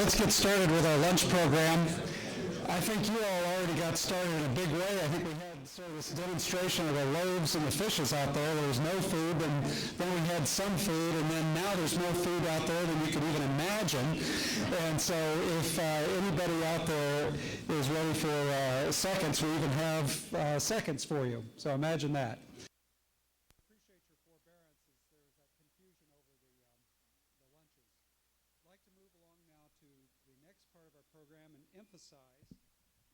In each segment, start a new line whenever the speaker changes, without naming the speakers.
let's get started with our lunch program. I think you all already got started in a big way. I think we had sort of this demonstration of the loaves and the fishes out there. There was no food, and then we had some food, and then now there's more food out there than you could even imagine. And so if anybody out there is ready for seconds, we even have seconds for you. So imagine that.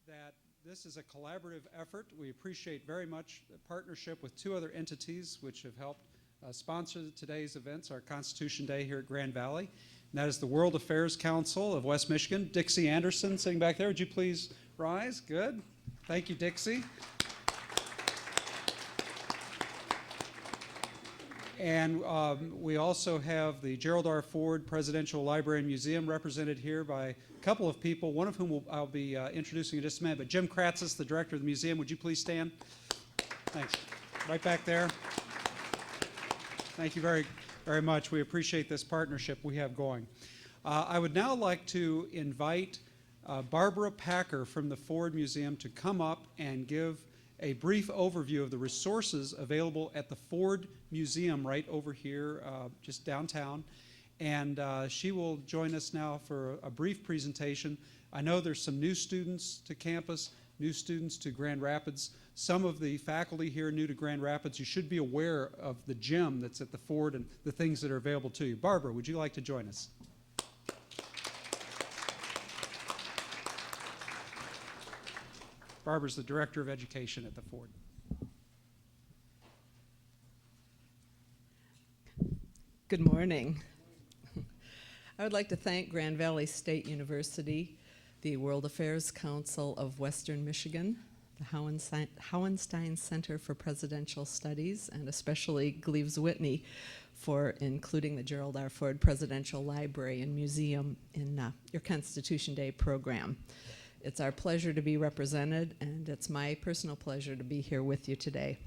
That this is a collaborative effort. We appreciate very much the partnership with two other entities which have helped sponsor today's events, our Constitution Day here at Grand Valley. And that is the World Affairs Council of West Michigan. Dixie Anderson sitting back there. Would you please rise? Good. Thank you, Dixie. And we also have the Gerald R. Ford Presidential Library and Museum represented here by a couple of people, one of whom I'll be introducing in just a minute. But Jim Kratzis, the director of the museum, would you please stand? Thanks. Right back there. Thank you very, very much. We appreciate this partnership we have going. I would now like to invite Barbara Packer from the Ford Museum to come up and give a brief overview of the resources available at the Ford Museum right over here, just downtown. And she will join us now for a brief presentation. I know there's some new students to campus, new students to Grand Rapids. Some of the faculty here are new to Grand Rapids. You should be aware of the gym that's at the Ford and the things that are available to you. Barbara, would you like to join us? Barbara's the Director of Education at the Ford.
Good morning. I would like to thank Grand Valley State University, the World Affairs Council of Western Michigan, the Hauenstein Center for Presidential Studies, and especially Gleaves Whitney for including the Gerald R. Ford Presidential Library and Museum in your Constitution Day program. It's our pleasure to be represented, and it's my personal pleasure to be here with you today.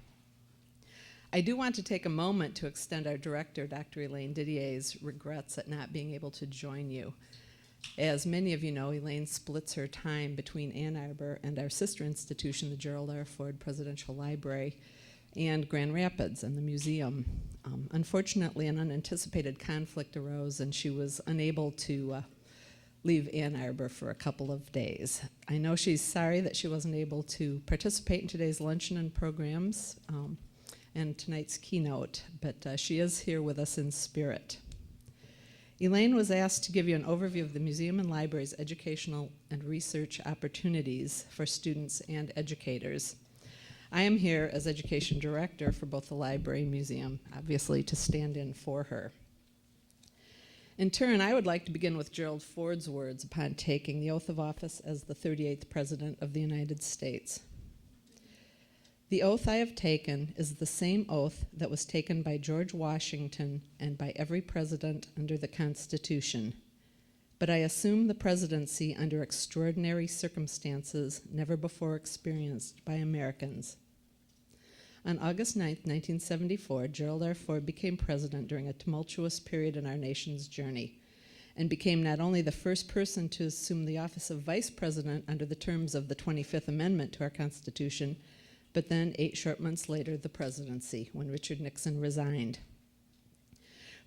I do want to take a moment to extend our director, Dr. Elaine Didier's regrets at not being able to join you. As many of you know, Elaine splits her time between Ann Arbor and our sister institution, the Gerald R. Ford Presidential Library, and Grand Rapids and the museum. Unfortunately, an unanticipated conflict arose, and she was unable to leave Ann Arbor for a couple of days. I know she's sorry that she wasn't able to participate in today's luncheon and programs and tonight's keynote, but she is here with us in spirit. Elaine was asked to give you an overview of the museum and library's educational and research opportunities for students and educators. I am here as education director for both the library and museum, obviously to stand in for her. In turn, I would like to begin with Gerald Ford's words upon taking the oath of office as the 38th President of the United States. The oath I have taken is the same oath that was taken by George Washington and by every president under the Constitution. But I assume the presidency under extraordinary circumstances never before experienced by Americans. On August 9, 1974, Gerald R. Ford became president during a tumultuous period in our nation's journey and became not only the first person to assume the office of vice president under the terms of the 25th Amendment to our Constitution, but then 8 short months later, the presidency, when Richard Nixon resigned.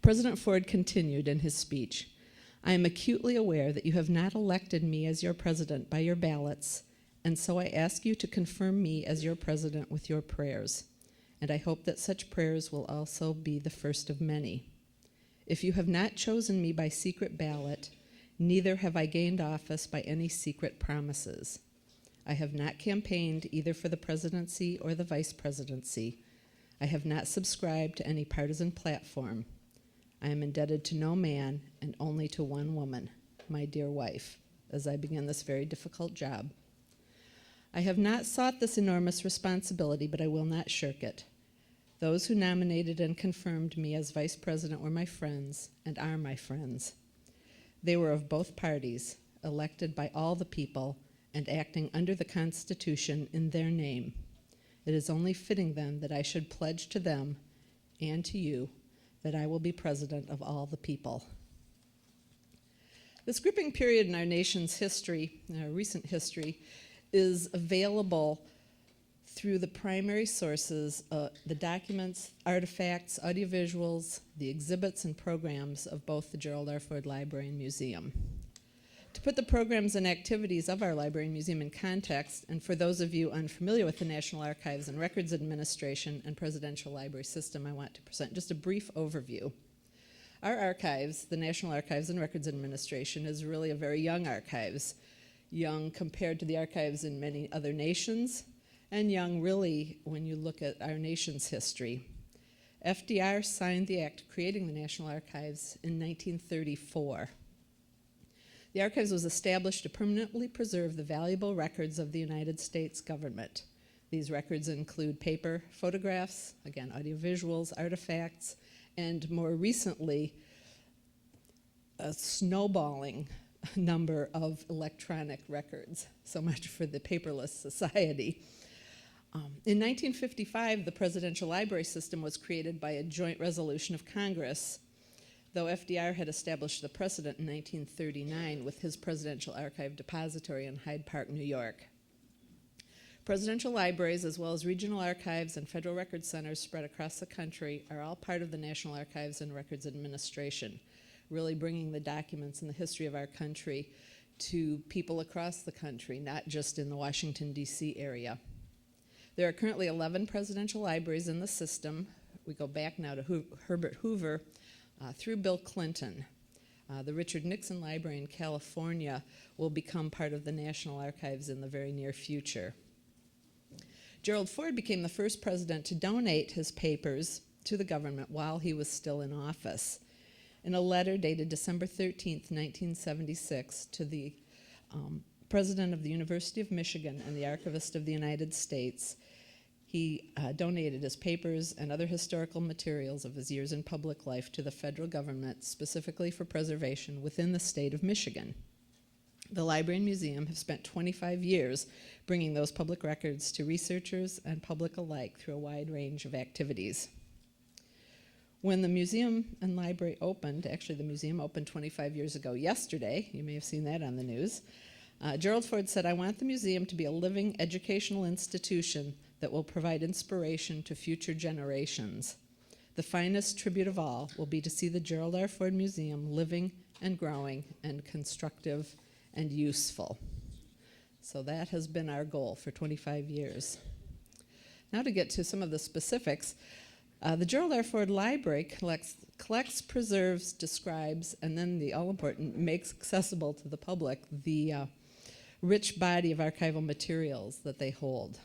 President Ford continued in his speech, "I am acutely aware that you have not elected me as your president by your ballots, and so I ask you to confirm me as your president with your prayers, and I hope that such prayers will also be the first of many. If you have not chosen me by secret ballot, neither have I gained office by any secret promises. I have not campaigned either for the presidency or the vice presidency. I have not subscribed to any partisan platform. I am indebted to no man and only to one woman, my dear wife, as I begin this very difficult job. I have not sought this enormous responsibility, but I will not shirk it. Those who nominated and confirmed me as vice president were my friends and are my friends. They were of both parties, elected by all the people and acting under the Constitution in their name. It is only fitting then that I should pledge to them and to you that I will be president of all the people." This gripping period in our nation's history, in our recent history, is available through the primary sources, the documents, artifacts, audiovisuals, the exhibits and programs of both the Gerald R. Ford Library and Museum. To put the programs and activities of our library and museum in context, and for those of you unfamiliar with the National Archives and Records Administration and Presidential Library System, I want to present just a brief overview. Our archives, the National Archives and Records Administration, is really a very young archives, young compared to the archives in many other nations, and young really when you look at our nation's history. FDR signed the act creating the National Archives in 1934. The archives was established to permanently preserve the valuable records of the United States government. These records include paper, photographs, again, audiovisuals, artifacts, and more recently, a snowballing number of electronic records. So much for the paperless society. In 1955, the Presidential Library System was created by a joint resolution of Congress, though FDR had established the precedent in 1939 with his Presidential Archive Depository in Hyde Park, New York. Presidential libraries, as well as regional archives and federal record centers spread across the country, are all part of the National Archives and Records Administration, really bringing the documents and the history of our country to people across the country, not just in the Washington, D.C. area. There are currently 11 presidential libraries in the system. We go back now to Herbert Hoover through Bill Clinton. The Richard Nixon Library in California will become part of the National Archives in the very near future. Gerald Ford became the first president to donate his papers to the government while he was still in office. In a letter dated December 13th, 1976, to the president of the University of Michigan and the Archivist of the United States, he donated his papers and other historical materials of his years in public life to the federal government, specifically for preservation within the state of Michigan. The library and museum have spent 25 years bringing those public records to researchers and public alike through a wide range of activities. When the museum and library opened, actually the museum opened 25 years ago yesterday, you may have seen that on the news, Gerald Ford said, "I want the museum to be a living educational institution that will provide inspiration to future generations. The finest tribute of all will be to see the Gerald R. Ford Museum living and growing and constructive and useful." So that has been our goal for 25 years. Now to get to some of the specifics, the Gerald R. Ford Library collects, preserves, describes, and then the all-important makes accessible to the public the rich body of archival materials that they hold.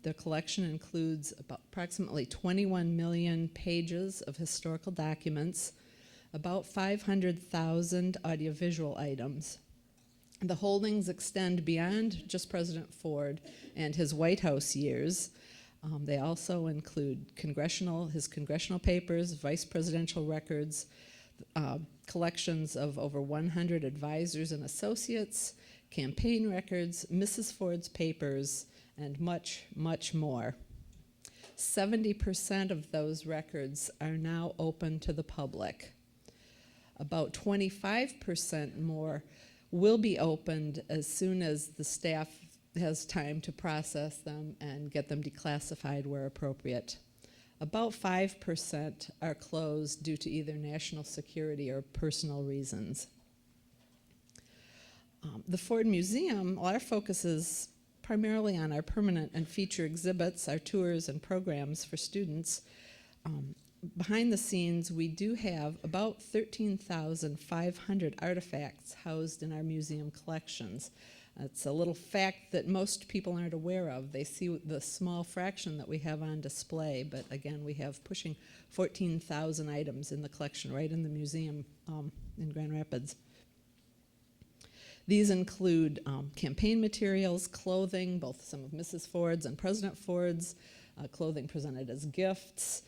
Their collection includes approximately 21 million pages of historical documents, about 500,000 audiovisual items. The holdings extend beyond just President Ford and his White House years. They also include his congressional papers, vice presidential records, collections of over 100 advisors and associates, campaign records, Mrs. Ford's papers, and much, much more. 70% of those records are now open to the public. About 25% more will be opened as soon as the staff has time to process them and get them declassified where appropriate. About 5% are closed due to either national security or personal reasons. The Ford Museum, our focus is primarily on our permanent and feature exhibits, our tours and programs for students. Behind the scenes, we do have about 13,500 artifacts housed in our museum collections. It's a little fact that most people aren't aware of. They see the small fraction that we have on display, but again, we have pushing 14,000 items in the collection right in the museum in Grand Rapids. These include campaign materials, clothing, both some of Mrs. Ford's and President Ford's, clothing presented as gifts,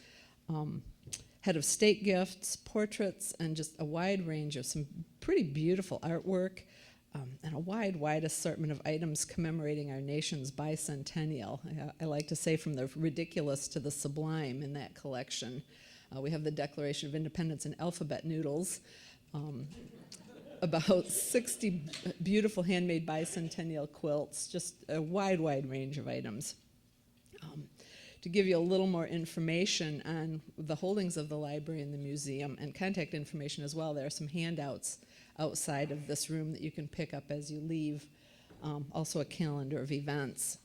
head of state gifts, portraits, and just a wide range of some pretty beautiful artwork, and a wide assortment of items commemorating our nation's bicentennial. I like to say from the ridiculous to the sublime in that collection. We have the Declaration of Independence in alphabet noodles. about 60 beautiful handmade bicentennial quilts, just a wide range of items. To give you a little more information on the holdings of the library and the museum, and contact information as well, there are some handouts outside of this room that you can pick up as you leave, also a calendar of events.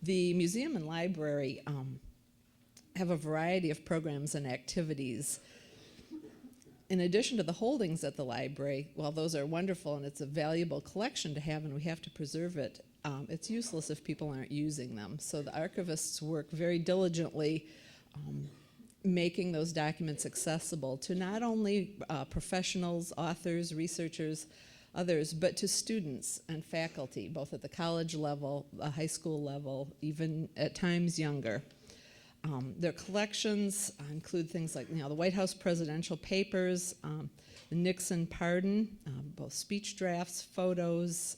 The museum and library have a variety of programs and activities. In addition to the holdings at the library, while those are wonderful and it's a valuable collection to have and we have to preserve it, it's useless if people aren't using them. So the archivists work very diligently making those documents accessible to not only professionals, authors, researchers, others, but to students and faculty, both at the college level, the high school level, even at times younger. Their collections include things like the White House presidential papers, the Nixon pardon, both speech drafts, photos,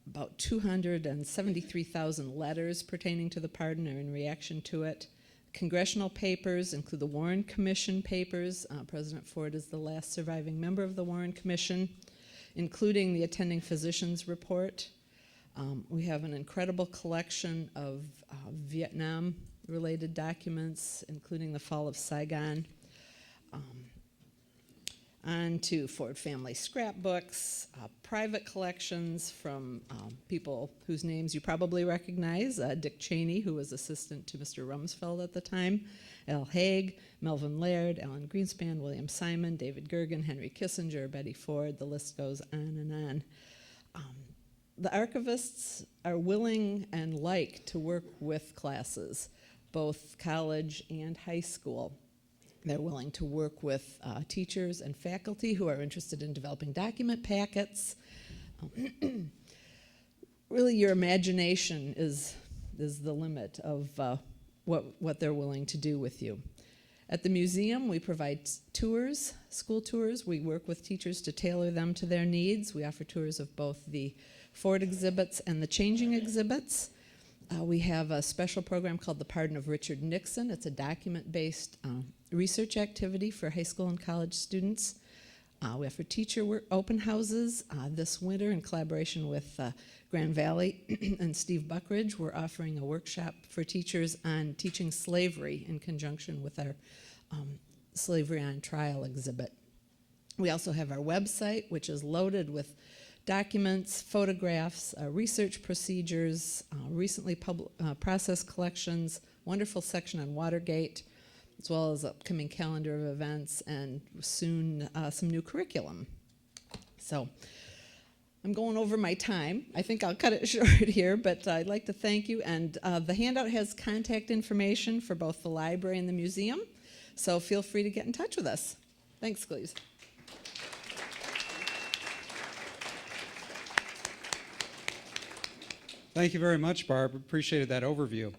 about 273,000 letters pertaining to the pardon or in reaction to it. Congressional papers include the Warren Commission papers. President Ford is the last surviving member of the Warren Commission, including the attending physician's report. We have an incredible collection of Vietnam-related documents, including the fall of Saigon. On to Ford family scrapbooks, private collections from people whose names you probably recognize, Dick Cheney, who was assistant to Mr. Rumsfeld at the time, Al Haig, Melvin Laird, Alan Greenspan, William Simon, David Gergen, Henry Kissinger, Betty Ford, the list goes on and on. The archivists are willing and like to work with classes, both college and high school. They're willing to work with teachers and faculty who are interested in developing document packets. Really, your imagination is the limit of what they're willing to do with you. At the museum, we provide tours, school tours. We work with teachers to tailor them to their needs. We offer tours of both the Ford exhibits and the changing exhibits. We have a special program called The Pardon of Richard Nixon. It's a document-based research activity for high school and college students. We offer teacher open houses. This winter, in collaboration with Grand Valley and Steve Buckridge, we're offering a workshop for teachers on teaching slavery in conjunction with our Slavery on Trial exhibit. We also have our website, which is loaded with documents, photographs, research procedures, recently processed collections, wonderful section on Watergate, as well as upcoming calendar of events, and soon some new curriculum. So I'm going over my time. I think I'll cut it short here, but I'd like to thank you. And the handout has contact information for both the library and the museum, so feel free to get in touch with us. Thanks, Gleaves.
Thank you very much, Barb. Appreciated that overview.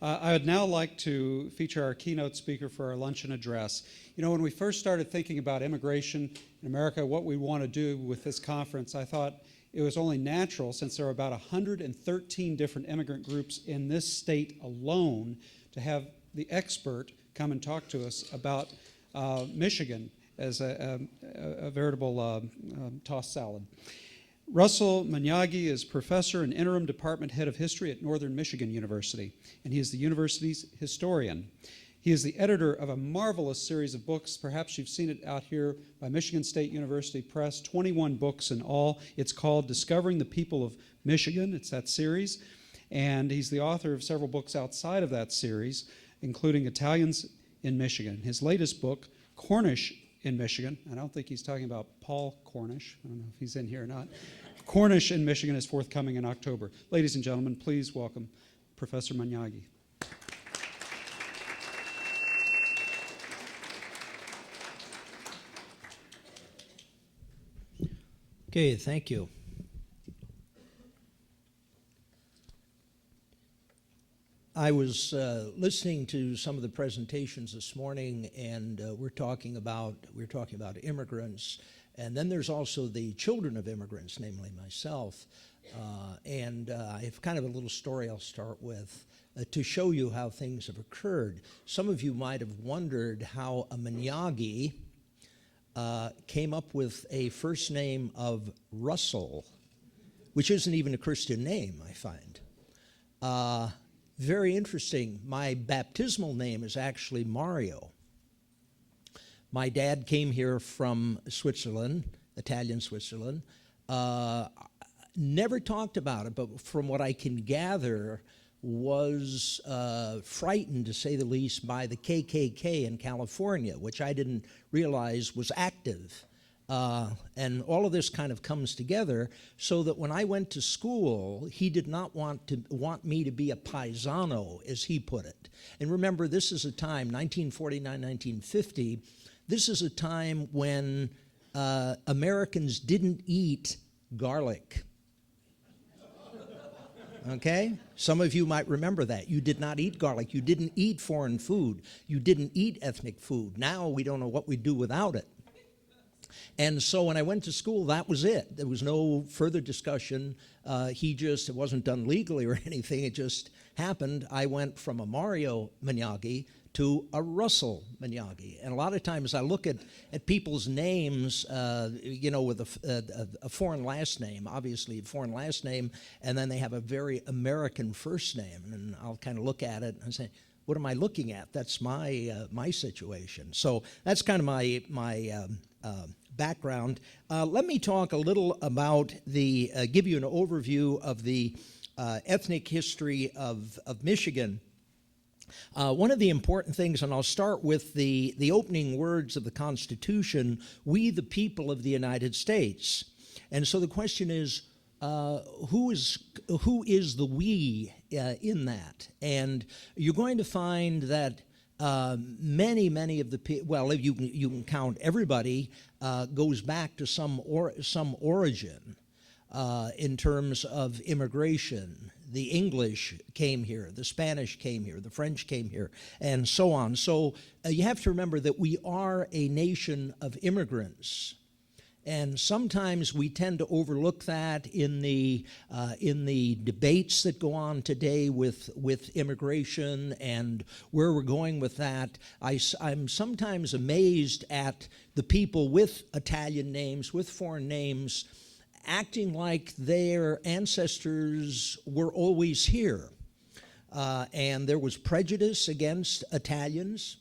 I would now like to feature our keynote speaker for our luncheon address. You know, when we first started thinking about immigration in America, what we want to do with this conference, I thought it was only natural, since there are about 113 different immigrant groups in this state alone, to have the expert come and talk to us about Michigan as a veritable tossed salad. Russell Manyagi is professor and interim department head of history at Northern Michigan University, and he is the university's historian. He is the editor of a marvelous series of books. Perhaps you've seen it out here by Michigan State University Press, 21 books in all. It's called Discovering the People of Michigan. It's that series. And he's the author of several books outside of that series, including Italians in Michigan. His latest book, Cornish in Michigan, I don't think he's talking about Paul Cornish. I don't know if he's in here or not. Cornish in Michigan is forthcoming in October. Ladies and gentlemen, please welcome Professor Manyagi.
Okay, thank you. I was listening to some of the presentations this morning, and we're talking about immigrants, and then there's also the children of immigrants, namely myself. And I have kind of a little story I'll start with to show you how things have occurred. Some of you might have wondered how a Manyagi came up with a first name of Russell, which isn't even a Christian name, I find. Very interesting. My baptismal name is actually Mario. My dad came here from Switzerland, Italian Switzerland. Never talked about it, but from what I can gather, was frightened, to say the least, by the KKK in California, which I didn't realize was active. And all of this kind of comes together so that when I went to school, he did not want me to be a paisano, as he put it. And remember, this is a time, 1949, 1950, this is a time when Americans didn't eat garlic. Okay? Some of you might remember that. You did not eat garlic. You didn't eat foreign food. You didn't eat ethnic food. Now we don't know what we'd do without it. And so when I went to school, that was it. There was no further discussion. It wasn't done legally or anything. It just happened. I went from a Mario Miyagi to a Russell Miyagi. And a lot of times I look at people's names, with a foreign last name, obviously a foreign last name, and then they have a very American first name. And I'll kind of look at it and say, what am I looking at? That's my situation. So that's kind of my background. Let me talk a little about give you an overview of the ethnic history of Michigan. One of the important things, and I'll start with the opening words of the Constitution, "We the people of the United States." And so the question is, who is the we in that? And you're going to find that many of the people, well, you can count everybody, goes back to some origin in terms of immigration. The English came here, the Spanish came here, the French came here, and so on. So you have to remember that we are a nation of immigrants. And sometimes we tend to overlook that in the debates that go on today with immigration and where we're going with that. I'm sometimes amazed at the people with Italian names, with foreign names, acting like their ancestors were always here. And there was prejudice against Italians.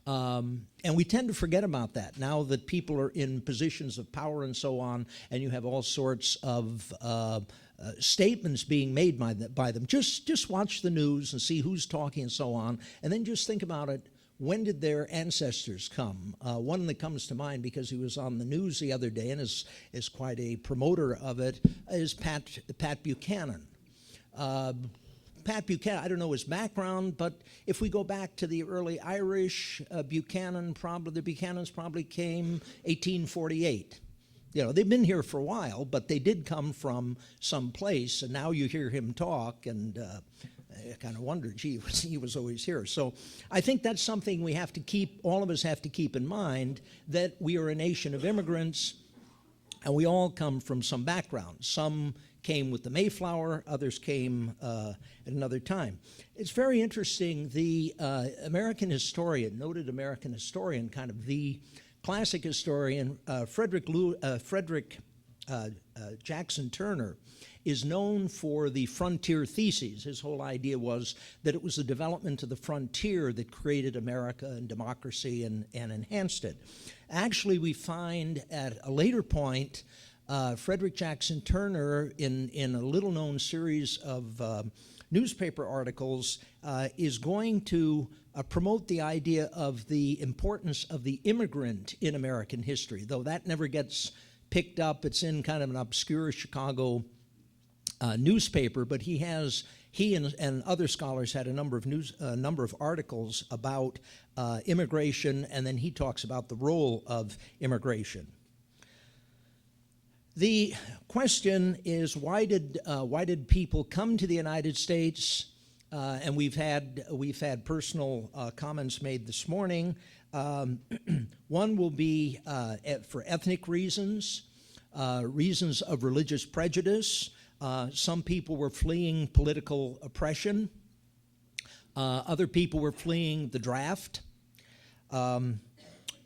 And we tend to forget about that now that people are in positions of power and so on, and you have all sorts of statements being made by them. Just watch the news and see who's talking and so on, and then just think about it. When did their ancestors come? One that comes to mind because he was on the news the other day and is quite a promoter of it is Pat Buchanan. Pat Buchanan, I don't know his background, but if we go back to the early Irish, the Buchanans probably came 1848. They've been here for a while, but they did come from some place, and now you hear him talk, and I kind of wondered, gee, he was always here. So I think that's something all of us have to keep in mind, that we are a nation of immigrants, and we all come from some background. Some came with the Mayflower, others came at another time. It's very interesting, the American historian, noted American historian, kind of the classic historian, Frederick Jackson Turner, is known for the frontier theses. His whole idea was that it was the development of the frontier that created America and democracy and enhanced it. Actually, we find at a later point, Frederick Jackson Turner, in a little-known series of newspaper articles, is going to promote the idea of the importance of the immigrant in American history, though that never gets picked up. It's in kind of an obscure Chicago newspaper, but he and other scholars had a number of articles about immigration, and then he talks about the role of immigration. The question is, why did people come to the United States? And we've had personal comments made this morning. One will be for ethnic reasons, reasons of religious prejudice. Some people were fleeing political oppression. Other people were fleeing the draft.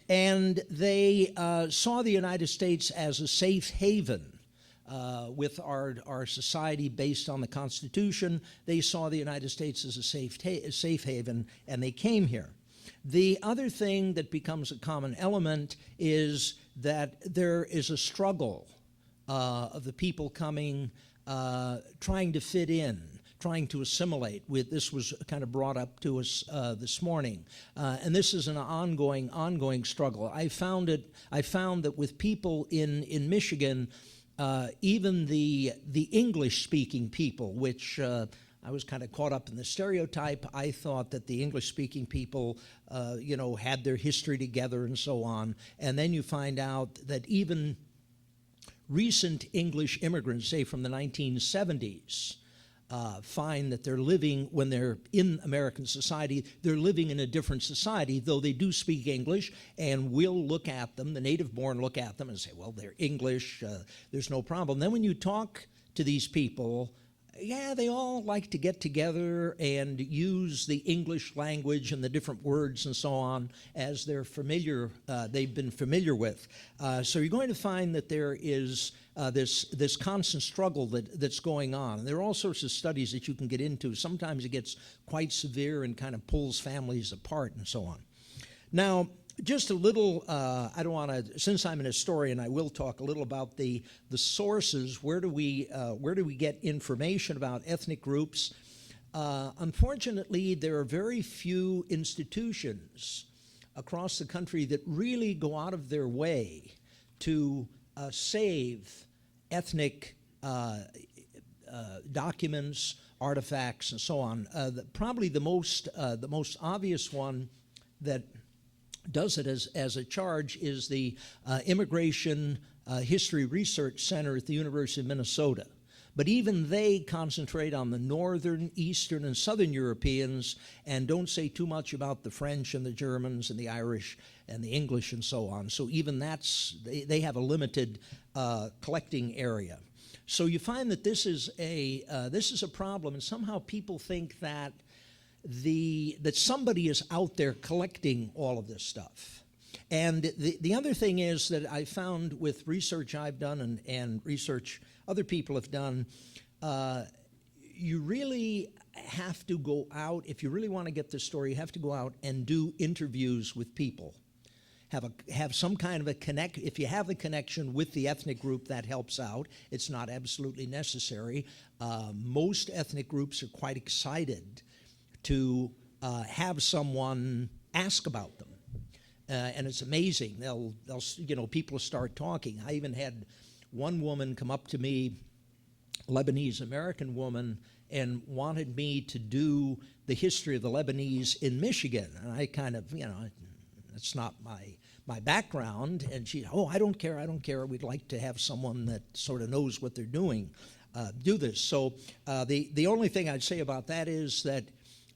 And they saw the United States as a safe haven. With our society based on the Constitution, they saw the United States as a safe haven, and they came here. The other thing that becomes a common element is that there is a struggle of the people coming, trying to fit in, trying to assimilate. This was kind of brought up to us this morning, and this is an ongoing struggle. I found that with people in Michigan, even the English-speaking people, which I was kind of caught up in the stereotype. I thought that the English-speaking people, had their history together and so on. And then you find out that even recent English immigrants, say from the 1970s, find that they're living, when they're in American society, they're living in a different society, though they do speak English, and we'll look at them, the native-born look at them and say, well, they're English, there's no problem. Then when you talk to these people, yeah, they all like to get together and use the English language and the different words and so on as they've been familiar with. So you're going to find that there is this constant struggle that's going on. And there are all sorts of studies that you can get into. Sometimes it gets quite severe and kind of pulls families apart and so on. Now, just a little, I don't want to, since I'm an historian, I will talk a little about the sources. Where do we get information about ethnic groups? Unfortunately, there are very few institutions across the country that really go out of their way to save ethnic documents, artifacts, and so on. Probably the most obvious one that does it as a charge is the Immigration History Research Center at the University of Minnesota. But even they concentrate on the Northern, Eastern, and Southern Europeans and don't say too much about the French and the Germans and the Irish and the English and so on. So even they have a limited collecting area. So you find that this is a problem, and somehow people think that that somebody is out there collecting all of this stuff. And the other thing is that I found with research I've done and research other people have done, you really have to go out, if you really want to get this story, you have to go out and do interviews with people. Have some kind of a if you have a connection with the ethnic group, that helps out. It's not absolutely necessary. Most ethnic groups are quite excited to have someone ask about them, and it's amazing. They'll people start talking. I even had one woman come up to me, Lebanese American woman, and wanted me to do the history of the Lebanese in Michigan, and I kind of it's not my background, and she, I don't care. We'd like to have someone that sort of knows what they're doing do this. So the only thing I'd say about that is that.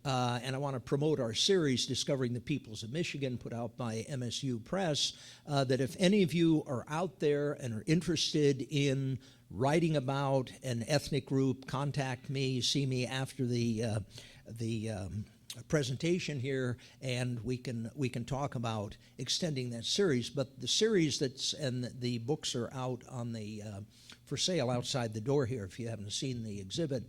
And I want to promote our series, Discovering the Peoples of Michigan, put out by MSU Press, that if any of you are out there and are interested in writing about an ethnic group, contact me, see me after the presentation here, and we can talk about extending that series. But the series and the books are out on the for sale outside the door here if you haven't seen the exhibit.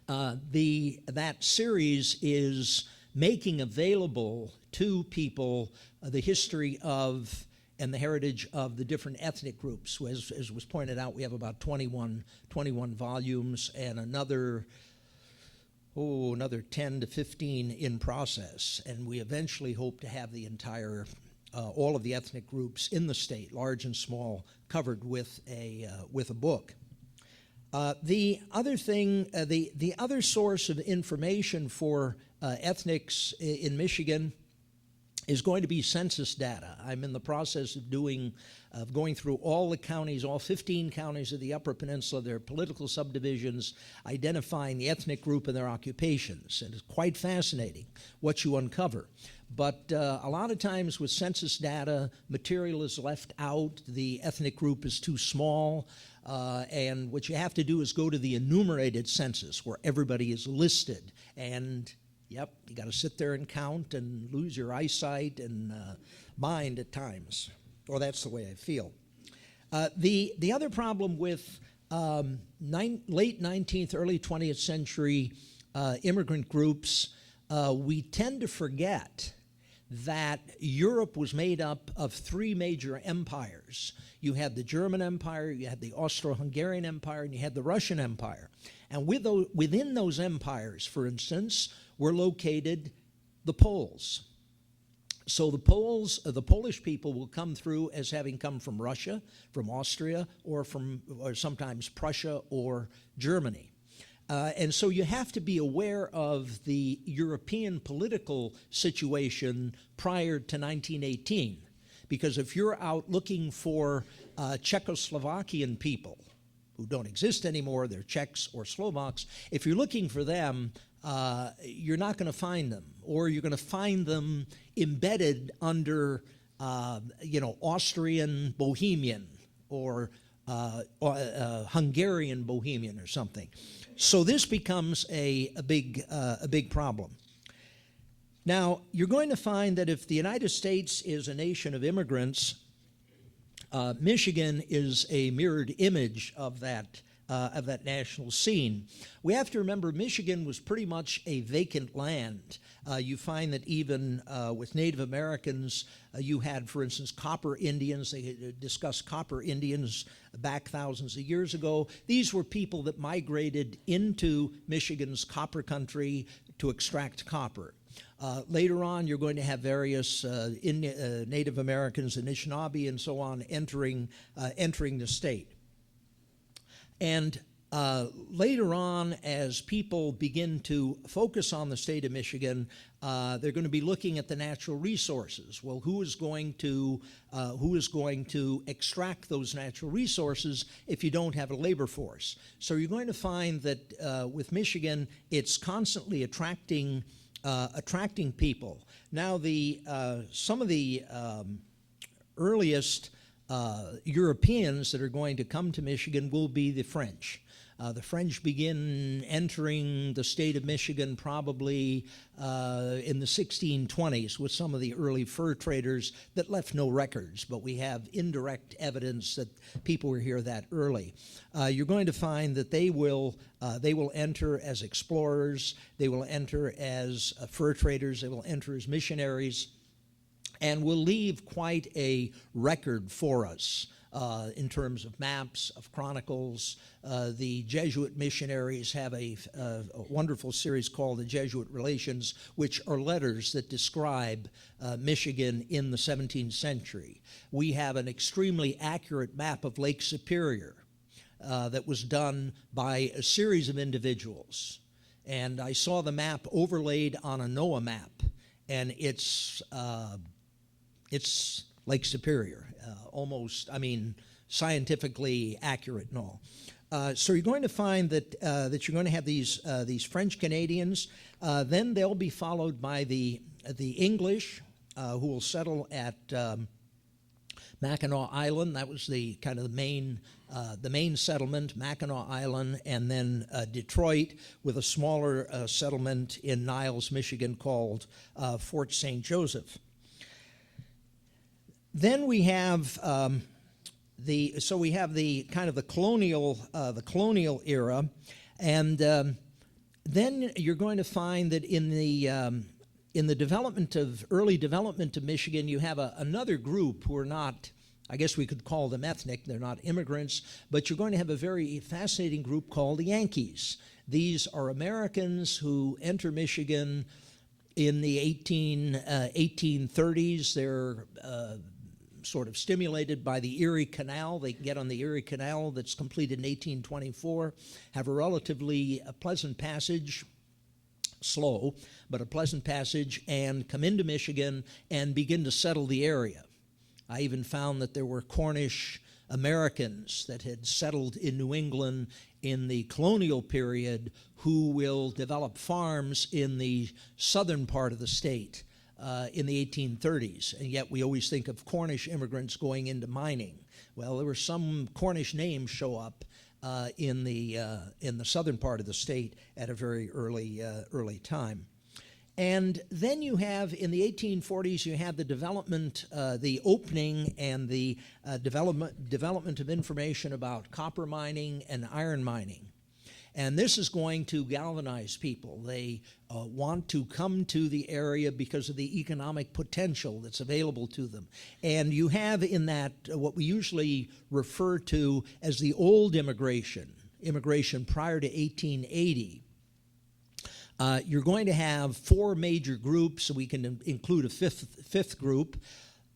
That series is making available to people the history of and the heritage of the different ethnic groups. As was pointed out, we have about 21 volumes and another 10 to 15 in process. And we eventually hope to have the entire, all of the ethnic groups in the state, large and small, covered with a book. The other thing, the other source of information for ethnics in Michigan is going to be census data. I'm in the process of going through all the counties, all 15 counties of the Upper Peninsula, their political subdivisions, identifying the ethnic group and their occupations. And it's quite fascinating what you uncover. But a lot of times with census data, material is left out, the ethnic group is too small, and what you have to do is go to the enumerated census where everybody is listed. And Yep, you got to sit there and count and lose your eyesight and mind at times. Or that's the way I feel. The other problem with late 19th, early 20th century immigrant groups, we tend to forget that Europe was made up of three major empires. You had the German Empire, you had the Austro-Hungarian Empire, and you had the Russian Empire. And within those empires, for instance, were located the Poles. So the Polish people will come through as having come from Russia, from Austria, or sometimes Prussia or Germany. And so you have to be aware of the European political situation prior to 1918. Because if you're out looking for Czechoslovakian people, who don't exist anymore, they're Czechs or Slovaks, if you're looking for them, you're not going to find them. Or you're going to find them embedded under, Austrian Bohemian or Hungarian Bohemian or something. So this becomes a big problem. Now, you're going to find that if the United States is a nation of immigrants, Michigan is a mirrored image of that national scene. We have to remember Michigan was pretty much a vacant land. You find that even with Native Americans, you had, for instance, copper Indians. They discussed copper Indians back thousands of years ago. These were people that migrated into Michigan's copper country to extract copper. Later on, you're going to have various Native Americans, Anishinaabe, and so on entering the state. And later on, as people begin to focus on the state of Michigan, they're going to be looking at the natural resources. Well, who is going to extract those natural resources if you don't have a labor force? So you're going to find that with Michigan, it's constantly attracting people. Now, some of the earliest Europeans that are going to come to Michigan will be the French. The French begin entering the state of Michigan probably in the 1620s with some of the early fur traders that left no records, but we have indirect evidence that people were here that early. You're going to find that they will enter as explorers, they will enter as fur traders, they will enter as missionaries, and will leave quite a record for us in terms of maps, of chronicles. The Jesuit missionaries have a wonderful series called The Jesuit Relations, which are letters that describe Michigan in the 17th century. We have an extremely accurate map of Lake Superior that was done by a series of individuals. And I saw the map overlaid on a NOAA map, and it's Lake Superior, scientifically accurate and all. So you're going to find that you're going to have these French Canadians. Then they'll be followed by the English, who will settle at Mackinac Island. That was the main settlement, Mackinac Island, and then Detroit with a smaller settlement in Niles, Michigan, called Fort St. Joseph. Then we have the colonial era, and then you're going to find that in the early development of Michigan, you have another group who are not, I guess we could call them ethnic. They're not immigrants, but you're going to have a very fascinating group called the Yankees. These are Americans who enter Michigan in the 1830s. They're sort of stimulated by the Erie Canal. They get on the Erie Canal that's completed in 1824, have a relatively pleasant passage, slow, but a pleasant passage, and come into Michigan and begin to settle the area. I even found that there were Cornish Americans that had settled in New England in the colonial period who will develop farms in the southern part of the state in the 1830s, and yet we always think of Cornish immigrants going into mining. Well, there were some Cornish names show up in the southern part of the state at a very early time. And then you have, in the 1840s, you have the development, the opening and the development of information about copper mining and iron mining. And this is going to galvanize people. They want to come to the area because of the economic potential that's available to them. And you have in that what we usually refer to as the old immigration prior to 1880. You're going to have four major groups, so we can include a fifth group.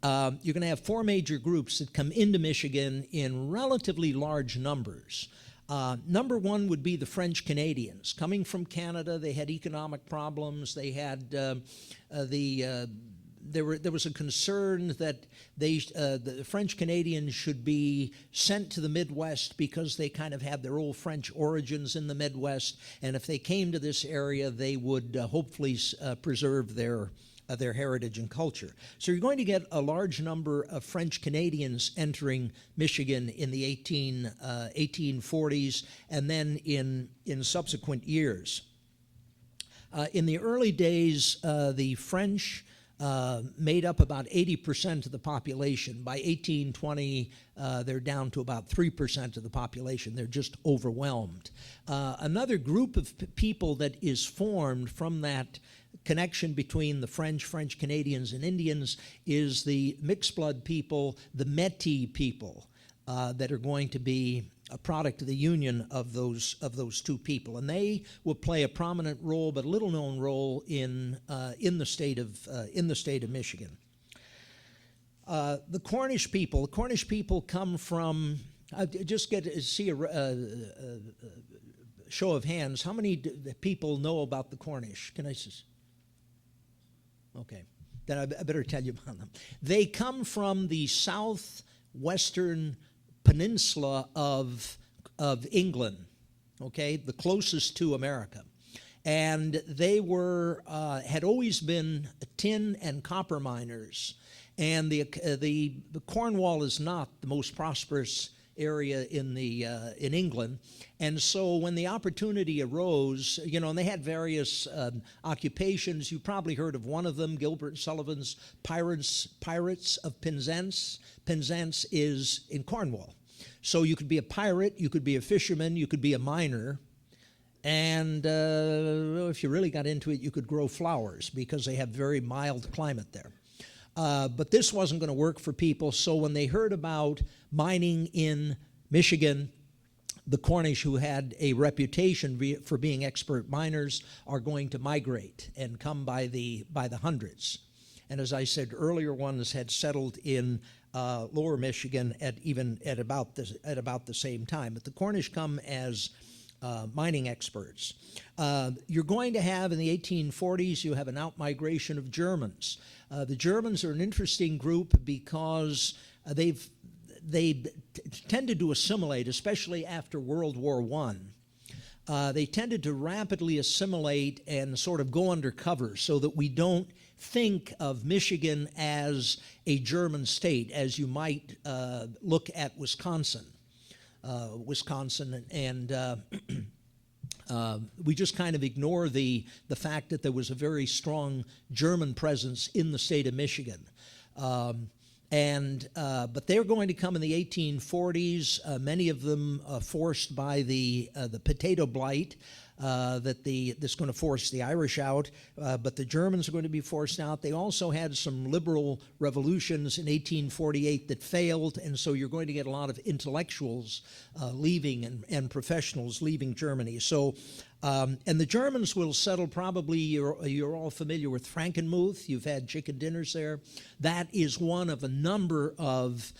You're going to have four major groups that come into Michigan in relatively large numbers. Number one would be the French Canadians. Coming from Canada, they had economic problems. They had there was a concern that the French Canadians should be sent to the Midwest because they kind of had their old French origins in the Midwest, and if they came to this area, they would hopefully preserve their heritage and culture. So you're going to get a large number of French Canadians entering Michigan in the 1840s and then in subsequent years. In the early days, the French made up about 80% of the population. By 1820, they're down to about 3% of the population. They're just overwhelmed. Another group of people that is formed from that connection between the French Canadians, and Indians is the mixed blood people, the Métis people, that are going to be a product of the union of those two people, and they will play a prominent role, but a little known role in the state of Michigan. The Cornish people come from. Just get to see a show of hands. How many people know about the Cornish? Can I just? Okay, then I better tell you about them. They come from the southwestern peninsula of England, okay, the closest to America. And they had always been tin and copper miners. And the Cornwall is not the most prosperous area in England, and so when the opportunity arose, and they had various occupations. You probably heard of one of them, Gilbert Sullivan's Pirates of Penzance. Penzance is in Cornwall, so you could be a pirate, you could be a fisherman, you could be a miner, and if you really got into it, you could grow flowers because they have very mild climate there. But this wasn't going to work for people, so when they heard about mining in Michigan, the Cornish, who had a reputation for being expert miners, are going to migrate and come by the hundreds. And as I said earlier, ones had settled in lower Michigan at about the same time. But the Cornish come as mining experts. You're going to have, in the 1840s, you have an outmigration of Germans. The Germans are an interesting group because they tended to assimilate, especially after World War I. They tended to rapidly assimilate and sort of go undercover so that we don't think of Michigan as a German state, as you might look at Wisconsin. And we just kind of ignore the fact that there was a very strong German presence in the state of Michigan. But they're going to come in the 1840s, many of them forced by the potato blight, that's going to force the Irish out, but the Germans are going to be forced out. They also had some liberal revolutions in 1848 that failed, and so you're going to get a lot of intellectuals leaving and professionals leaving Germany. So, and the Germans will settle probably, you're all familiar with Frankenmuth. You've had chicken dinners there. That is one of a number of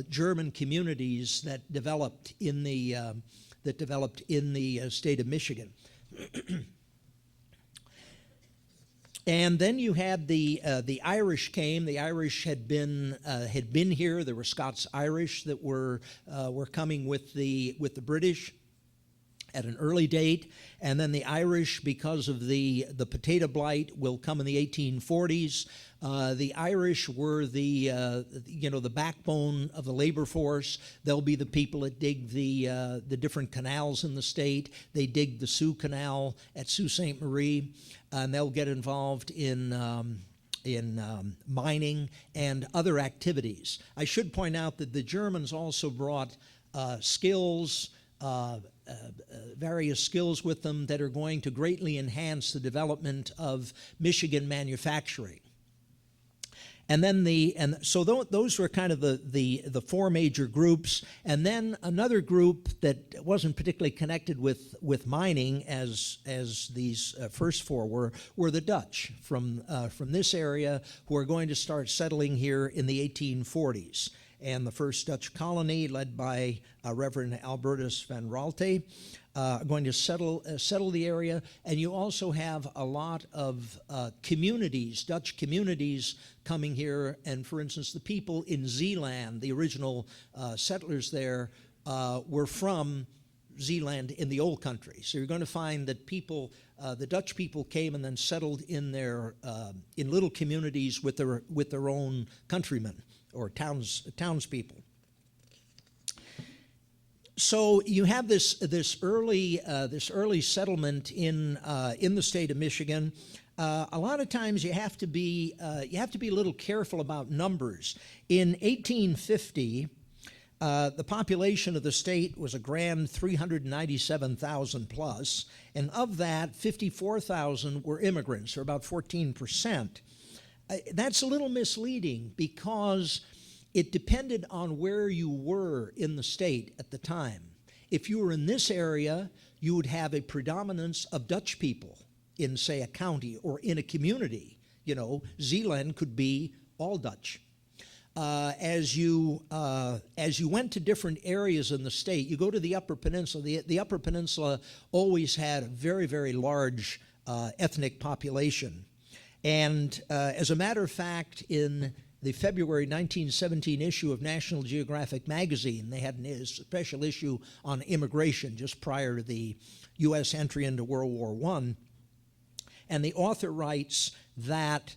German communities that developed in the state of Michigan. And then you had the Irish came. The Irish had been here. There were Scots-Irish that were coming with the British at an early date, and then the Irish, because of the potato blight, will come in the 1840s. The Irish were the backbone of the labor force. They'll be the people that dig the different canals in the state. They dig the Sioux Canal at Sault Ste. Marie. and they'll get involved in mining and other activities. I should point out that the Germans also brought skills, various skills with them that are going to greatly enhance the development of Michigan manufacturing. And then so those were kind of the four major groups. And then another group that wasn't particularly connected with mining as these first four were the Dutch from this area, who are going to start settling here in the 1840s. And the first Dutch colony, led by Reverend Albertus van Raalte, going to settle the area. And you also have a lot of communities, Dutch communities, coming here. And for instance, the people in Zeeland, the original settlers there, were from Zeeland in the old country. So you're going to find that people, the Dutch people, came and then settled in their in little communities with their own countrymen or townspeople. So you have this early settlement in the state of Michigan. A lot of times you have to be a little careful about numbers. In 1850, the population of the state was a grand 397,000 plus, and of that, 54,000 were immigrants, or about 14%. That's a little misleading because it depended on where you were in the state at the time. If you were in this area, you would have a predominance of Dutch people in, say, a county or in a community. You know, Zeeland could be all Dutch. As you went to different areas in the state, you go to the Upper Peninsula. The Upper Peninsula always had a very, very large ethnic population. And as a matter of fact, in the February 1917 issue of National Geographic magazine, they had a special issue on immigration just prior to the U.S. entry into World War I. And the author writes that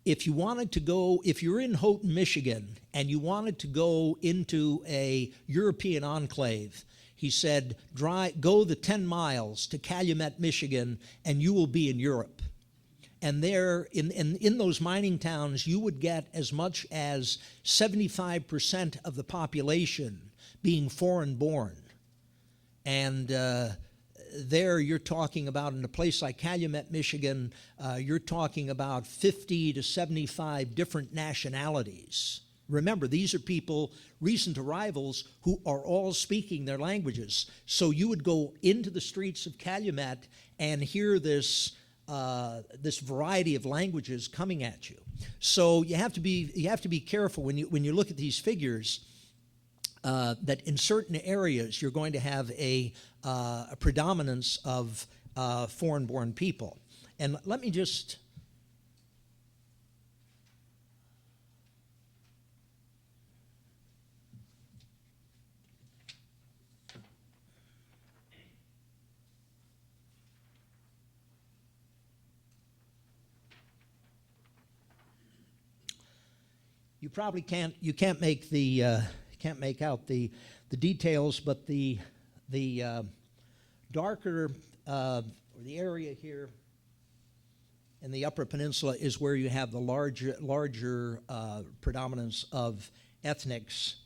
if you're in Houghton, Michigan, and you wanted to go into a European enclave, he said, go the 10 miles to Calumet, Michigan, and you will be in Europe. And there, in those mining towns, you would get as much as 75% of the population being foreign-born. And there you're talking about, in a place like Calumet, Michigan, you're talking about 50 to 75 different nationalities. Remember, these are people, recent arrivals, who are all speaking their languages. So you would go into the streets of Calumet and hear this variety of languages coming at you. So you have to be careful when you look at these figures, that in certain areas you're going to have a predominance of foreign-born people. And let me just you probably can't make out the details, but the darker or the area here in the Upper Peninsula is where you have the larger predominance of ethnics,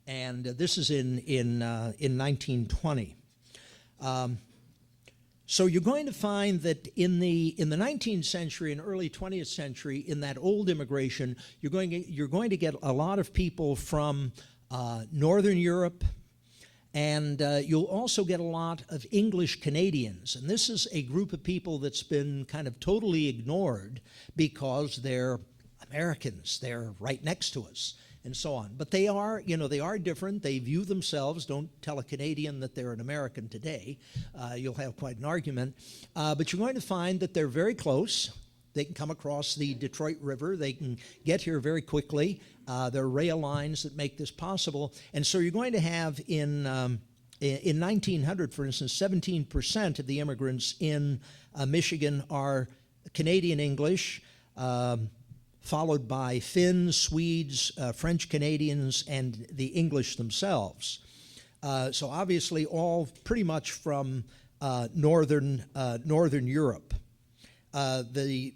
and this is in 1920. So you're going to find that in the 19th century and early 20th century, in that old immigration, you're going to get a lot of people from Northern Europe, and you'll also get a lot of English Canadians. And this is a group of people that's been kind of totally ignored because they're Americans. They're right next to us, and so on. But they are different. They view themselves, don't tell a Canadian that they're an American today. You'll have quite an argument. But you're going to find that they're very close. They can come across the Detroit River. They can get here very quickly. There are rail lines that make this possible. And so you're going to have in 1900, for instance, 17% of the immigrants in Michigan are Canadian English, followed by Finns, Swedes, French Canadians, and the English themselves. So obviously all pretty much from Northern Europe. You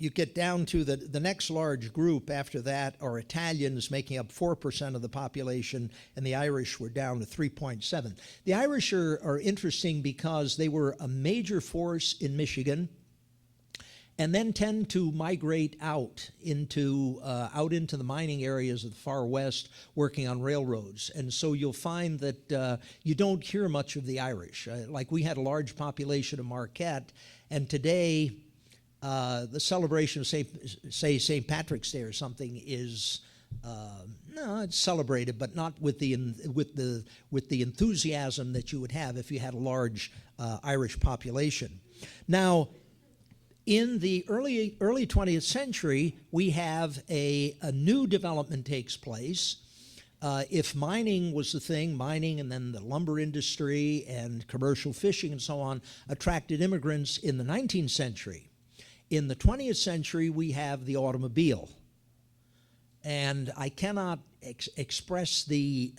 get down to the next large group after that are Italians, making up 4% of the population, and the Irish were down to 3.7. The Irish are interesting because they were a major force in Michigan and then tend to migrate out into the mining areas of the far west, working on railroads. And so you'll find that you don't hear much of the Irish. Like we had a large population of Marquette, and today the celebration of St. Patrick's Day or something is it's celebrated, but not with the enthusiasm that you would have if you had a large Irish population. Now, in the early 20th century, we have a new development takes place. If mining was the thing, mining and then the lumber industry and commercial fishing and so on attracted immigrants in the 19th century. In the 20th century, we have the automobile. And I cannot express the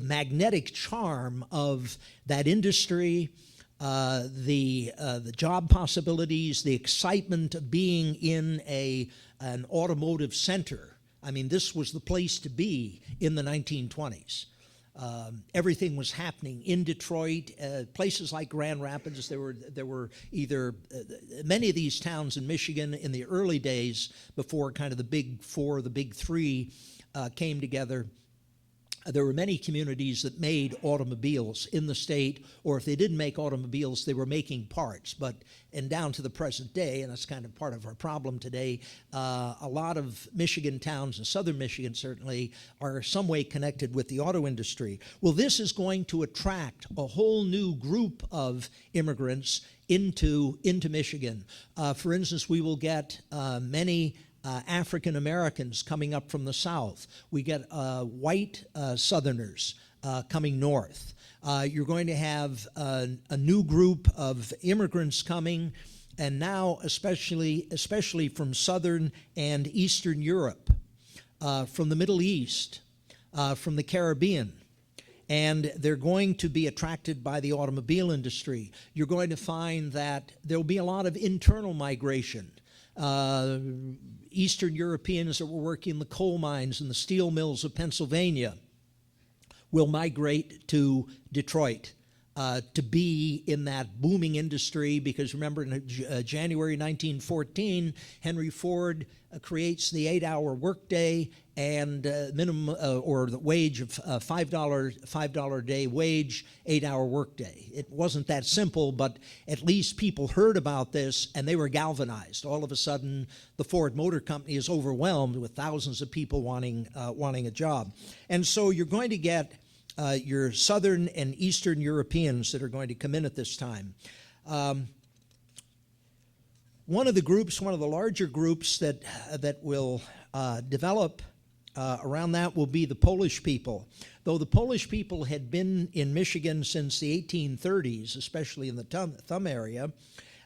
magnetic charm of that industry, the job possibilities, the excitement of being in an automotive center. I mean, this was the place to be in the 1920s. Everything was happening in Detroit, places like Grand Rapids. There were either many of these towns in Michigan in the early days before kind of the big four, the big three came together. There were many communities that made automobiles in the state, or if they didn't make automobiles, they were making parts. And down to the present day, and that's kind of part of our problem today, a lot of Michigan towns, and southern Michigan certainly, are some way connected with the auto industry. Well, this is going to attract a whole new group of immigrants into Michigan. For instance, we will get many African Americans coming up from the south. We get white Southerners coming north. You're going to have a new group of immigrants coming, and now especially from Southern and Eastern Europe, from the Middle East, from the Caribbean. And they're going to be attracted by the automobile industry. You're going to find that there'll be a lot of internal migration. Eastern Europeans that were working in the coal mines and the steel mills of Pennsylvania will migrate to Detroit to be in that booming industry, because remember in January 1914, Henry Ford creates the 8-hour workday and minimum or the wage of $5 a day wage, 8-hour workday. It wasn't that simple, but at least people heard about this and they were galvanized. All of a sudden, the Ford Motor Company is overwhelmed with thousands of people wanting a job. And so you're going to get your Southern and Eastern Europeans that are going to come in at this time. One of the larger groups that will develop around that will be the Polish people. Though the Polish people had been in Michigan since the 1830s, especially in the Thumb area,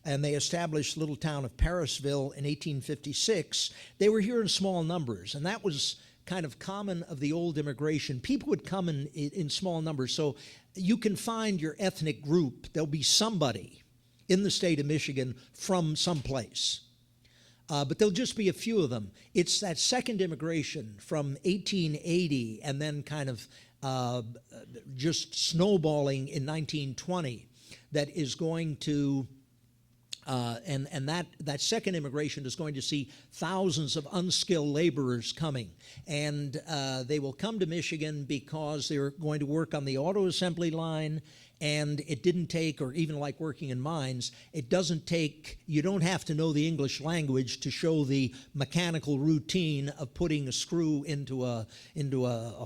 and they established the little town of Parisville in 1856, they were here in small numbers, and that was kind of common of the old immigration. People would come in small numbers, so you can find your ethnic group. There'll be somebody in the state of Michigan from someplace. But there'll just be a few of them. It's that second immigration from 1880 and then kind of just snowballing in 1920 that is going to and that second immigration is going to see thousands of unskilled laborers coming. And they will come to Michigan because they're going to work on the auto assembly line, and it didn't take, or even like working in mines, it doesn't take, you don't have to know the English language to show the mechanical routine of putting a screw into a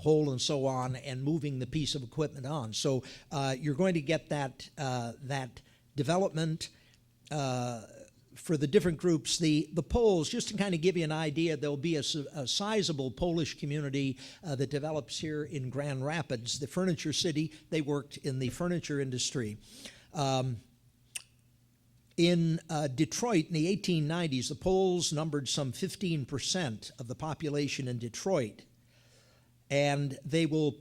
hole and so on, and moving the piece of equipment on. So you're going to get that development for the different groups. The Poles, just to kind of give you an idea, there'll be a sizable Polish community that develops here in Grand Rapids, the furniture city. They worked in the furniture industry. In Detroit in the 1890s, the Poles numbered some 15% of the population in Detroit, and they will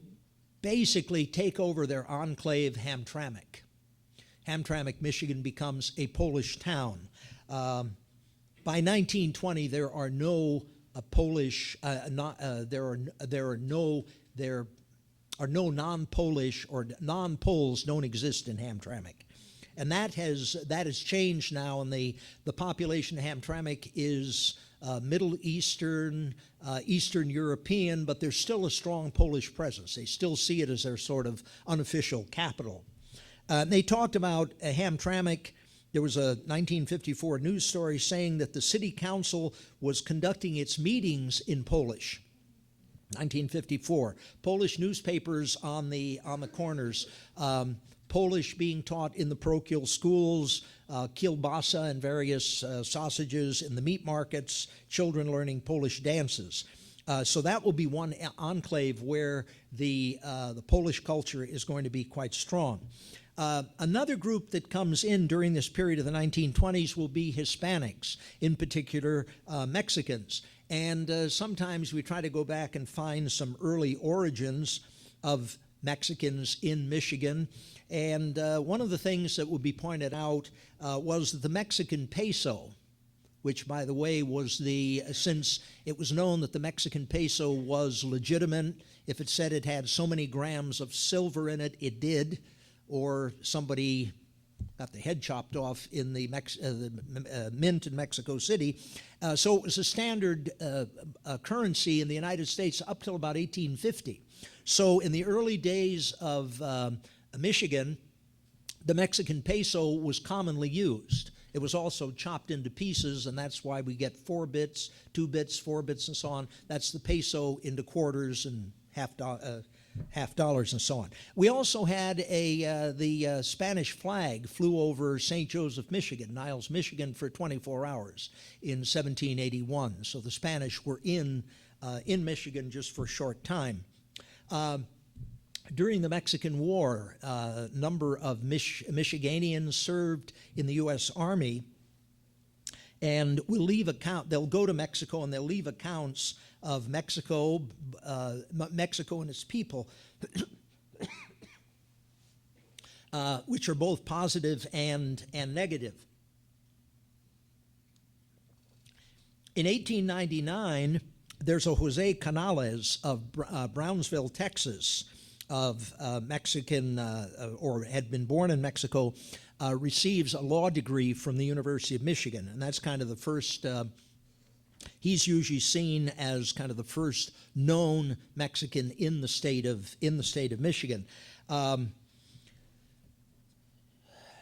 basically take over their enclave Hamtramck. Hamtramck, Michigan becomes a Polish town. By 1920, there are no Polish, there are no non-Polish or non-Poles don't exist in Hamtramck. And that has changed now, and the population of Hamtramck is Middle Eastern, Eastern European, but there's still a strong Polish presence. They still see it as their sort of unofficial capital. They talked about Hamtramck. There was a 1954 news story saying that the city council was conducting its meetings in Polish. 1954. Polish newspapers on the corners. Polish being taught in the parochial schools, kielbasa and various sausages in the meat markets, children learning Polish dances. So that will be one enclave where the Polish culture is going to be quite strong. Another group that comes in during this period of the 1920s will be Hispanics, in particular Mexicans. And sometimes we try to go back and find some early origins of Mexicans in Michigan. And one of the things that would be pointed out was that the Mexican peso, which, by the way, was since it was known that the Mexican peso was legitimate, if it said it had so many grams of silver in it, it did, or somebody got the head chopped off in the mint in Mexico City. So it was a standard currency in the United States up till about 1850. So in the early days of Michigan, the Mexican peso was commonly used. It was also chopped into pieces, and that's why we get 4 bits, 2 bits, 4 bits, and so on. That's the peso into quarters and half dollars and so on. We also had the Spanish flag flew over St. Joseph, Michigan, Niles, Michigan, for 24 hours in 1781. So the Spanish were in Michigan just for a short time. During the Mexican War, a number of Michiganians served in the U.S. Army, and they'll go to Mexico and they'll leave accounts of Mexico and its people, which are both positive and negative. In 1899, there's a Jose Canales of Brownsville, Texas, of Mexican, or had been born in Mexico, receives a law degree from the University of Michigan, and that's kind of the first. He's usually seen as kind of the first known Mexican in the state of Michigan.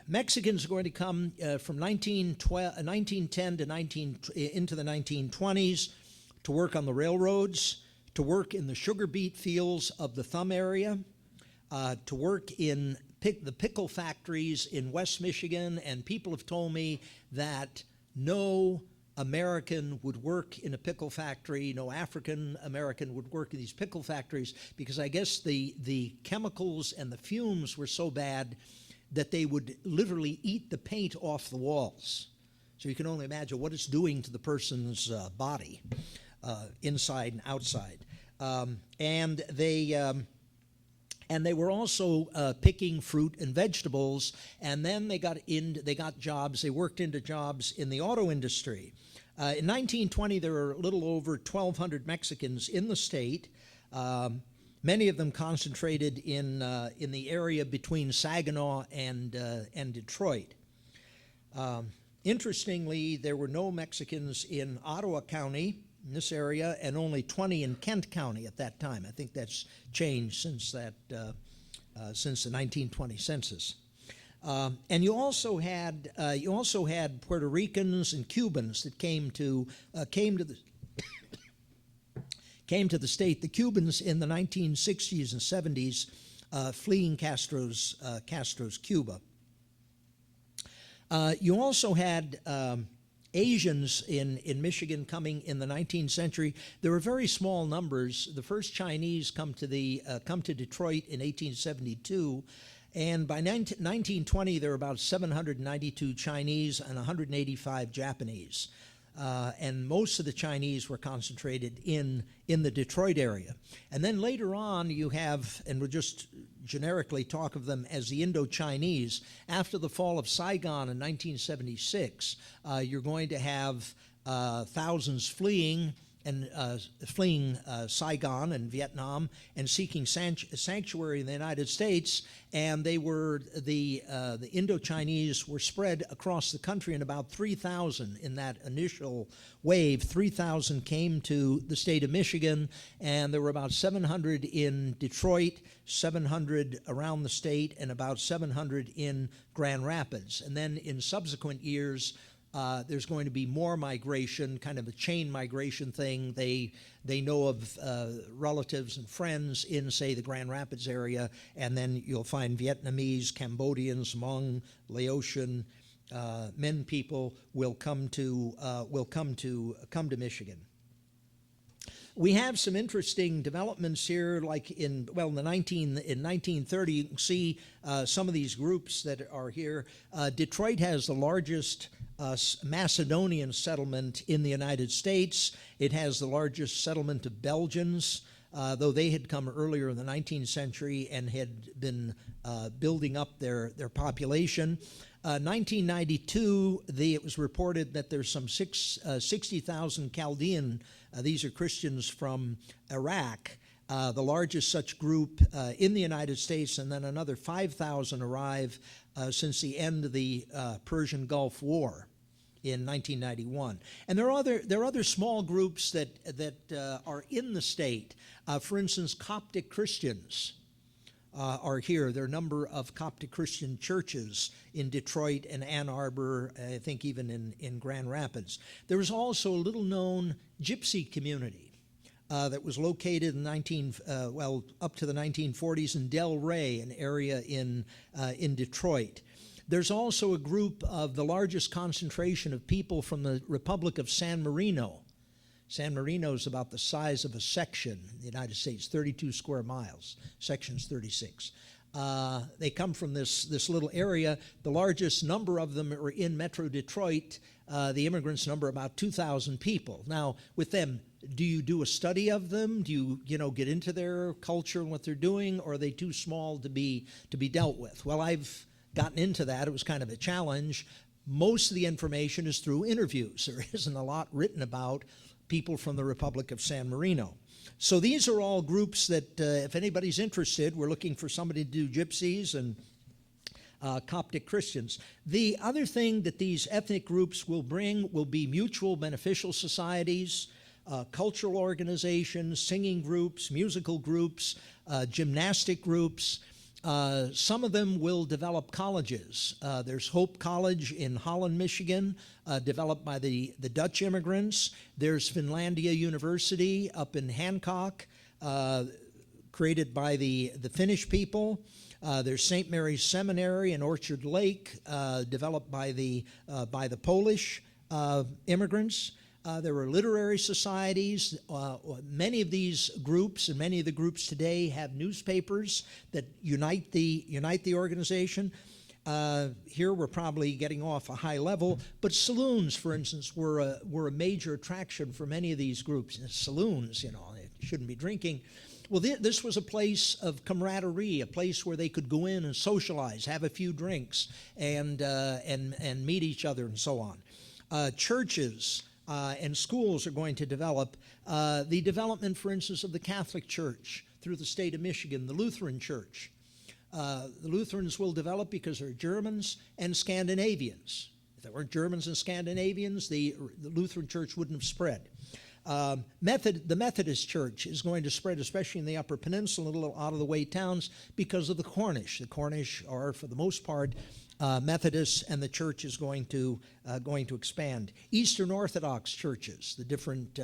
Mexicans are going to come from 1910 to into the 1920s to work on the railroads, to work in the sugar beet fields of the Thumb area, to work in the pickle factories in West Michigan, and people have told me that no American would work in a pickle factory, no African American would work in these pickle factories, because I guess the chemicals and the fumes were so bad that they would literally eat the paint off the walls. So you can only imagine what it's doing to the person's body, inside and outside. And they were also picking fruit and vegetables, and then they got jobs. They worked into jobs in the auto industry. In 1920, there were a little over 1,200 Mexicans in the state. Many of them concentrated in the area between Saginaw and Detroit. Interestingly, there were no Mexicans in Ottawa County, in this area, and only 20 in Kent County at that time. I think that's changed since the 1920 census. And you also had Puerto Ricans and Cubans that came to the state. The Cubans in the 1960s and 70s, fleeing Castro's Cuba. You also had Asians in Michigan coming in the 19th century. There were very small numbers. The first Chinese come to Detroit in 1872, and by 1920 there were about 792 Chinese and 185 Japanese. and most of the Chinese were concentrated in the Detroit area. And then later on you have, and we'll just generically talk of them as the Indo-Chinese, after the fall of Saigon in 1976, you're going to have thousands fleeing Saigon and Vietnam and seeking sanctuary in the United States, and they were the Indo-Chinese were spread across the country, and about 3,000 in that initial wave. 3,000 came to the state of Michigan, and there were about 700 in Detroit, 700 around the state, and about 700 in Grand Rapids. And then in subsequent years, there's going to be more migration, kind of a chain migration thing. They know of relatives and friends in, say, the Grand Rapids area, and then you'll find Vietnamese, Cambodians, Hmong, Laotian, Min people will come to Michigan. We have some interesting developments here, like in 1930, you can see some of these groups that are here. Detroit has the largest Macedonian settlement in the United States. It has the largest settlement of Belgians, though they had come earlier in the 19th century and had been building up their population. 1992, it was reported that there's some 60,000 Chaldean, these are Christians from Iraq, the largest such group in the United States, and then another 5,000 arrive since the end of the Persian Gulf War in 1991. And there are other small groups that are in the state. For instance, Coptic Christians are here. There are a number of Coptic Christian churches in Detroit and Ann Arbor, I think even in Grand Rapids. There was also a little-known Gypsy community that was located in up to the 1940s in Del Rey, an area in Detroit. There's also a group of the largest concentration of people from the Republic of San Marino. San Marino is about the size of a section in the United States, 32 square miles. Section's 36. They come from this little area. The largest number of them are in Metro Detroit. The immigrants number about 2,000 people. Now, with them, do you do a study of them? Do you get into their culture and what they're doing, or are they too small to be dealt with? Well, I've gotten into that. It was kind of a challenge. Most of the information is through interviews. There isn't a lot written about people from the Republic of San Marino. So these are all groups that, if anybody's interested, we're looking for somebody to do gypsies and Coptic Christians. The other thing that these ethnic groups will bring will be mutual beneficial societies, cultural organizations, singing groups, musical groups, gymnastic groups. Some of them will develop colleges. There's Hope College in Holland, Michigan, developed by the Dutch immigrants. There's Finlandia University up in Hancock, created by the Finnish people. There's St. Mary's Seminary in Orchard Lake, developed by the Polish immigrants. There were literary societies. Many of these groups and many of the groups today have newspapers that unite the organization. Here we're probably getting off a high level, but saloons, for instance, were a major attraction for many of these groups. And saloons, they shouldn't be drinking. Well, this was a place of camaraderie, a place where they could go in and socialize, have a few drinks, and meet each other, and so on. Churches and schools are going to develop. The development, for instance, of the Catholic Church through the state of Michigan, the Lutheran Church. The Lutherans will develop because they're Germans and Scandinavians. If there weren't Germans and Scandinavians, the Lutheran Church wouldn't have spread. The Methodist Church is going to spread, especially in the Upper Peninsula, little out-of-the-way towns, because of the Cornish. The Cornish are, for the most part, Methodists, and the church is going to expand. Eastern Orthodox churches, the different